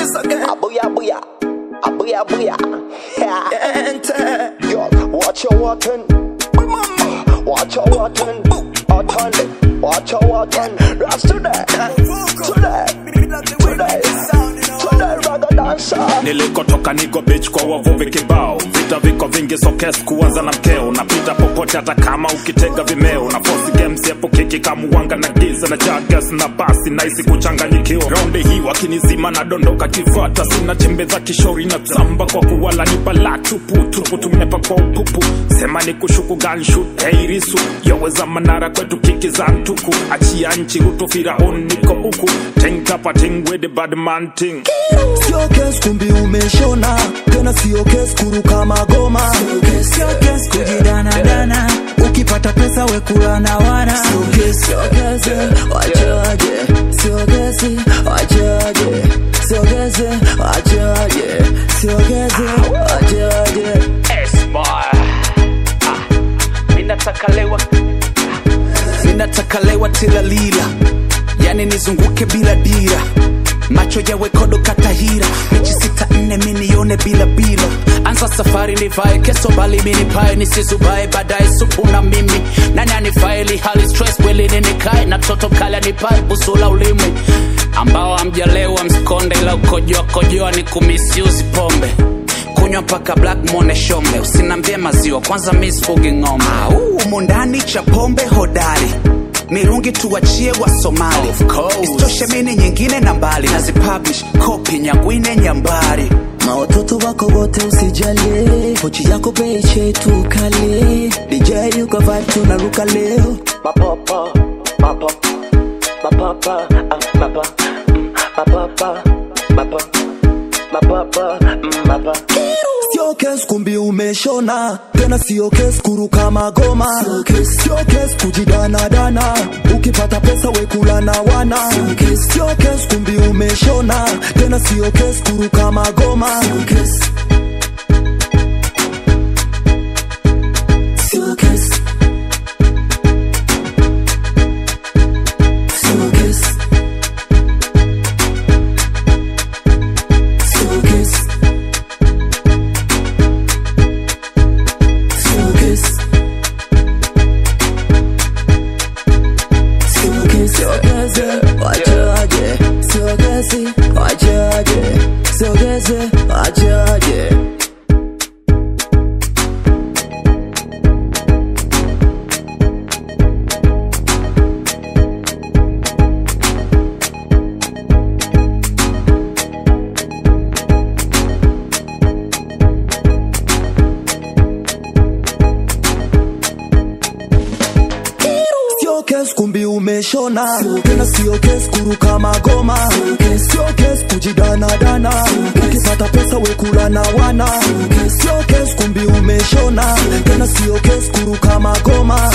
this again. Abuya, abuya, abuya, abuya. Yo, watch your walking. Watch your walking. Watch your walking. That's today. Rather dancer. Nilikotoka niko bitch kwa wavuvi kibao. Vita viko vingi so kes kuanza na mkeo. Napita popote hata kama ukitega vimeo. Na force games yepo kiki kamuwanga na giza. Na jagas na basi na isi kuchanganyikiwa. Raundi hii wakinizima na dondoka kifata. Sina chembe za kishori na zamba kwa kuwala ni bala tupu tumepa kwa upupu. Sema ni kushuku gunshot hey risu. Yoweza manara kwetu kiki za ntuku. Achia nchi utofira on niko uku. Ting tapa ting with the bad man ting. Sio kes kumbi umeshona. Tena sio kes kuruka magoma. Sio kes kujidana dana. Ukipata pesa we kula na wana. Sio kes wachaje. Sio kes wachaje. Sio kes wachaje. Sio kes wachaje. Minataka lewa tila lila. Yani nizunguke bila dira. Macho yawe kodo katahira. Mechi 6-4 minione bila bila. Anza safari nivae keso bali mini pae. Nisizubae badae supu na mimi. Nani anifae li hali stress weli ninikae. Na toto kala nipae busula ulimi. Ambao amjalewa msikonde ila ukojoa ni kumisiuzi pombe. Kunywa mpaka black mone shombe. Usinambie maziwa kwanza misfugi ngombe. Mundani cha pombe hodari. Mirungi tuwachie wa Somali. Istoshe mini nyingine na mbali. Nazipublish kopi nyangwine nyambari. Mawatoto wako wote usijali. Pochi yako peche tukale. DJ yuka vibe tunaruka leo. Mapapa, mapapa, mapapa, mapapa, mapapa, mapapa, mapapa, mapapa. Sio kes kumbi umeshona. Tena sio kes kuruka magoma. Sio kes kujidana dana. Ukipata pesa we kula na wana. Sio kes kumbi umeshona. Tena sio kes kuruka magoma. Sio kes Sio kes Sio kes Sio kes kes kumbi umeshona. Tena sio kes kuruka magoma. Sio kes kujidana dana. Ukipata pesa we kula na wana. Sio kes kumbi umeshona. Tena sio kes kuruka magoma.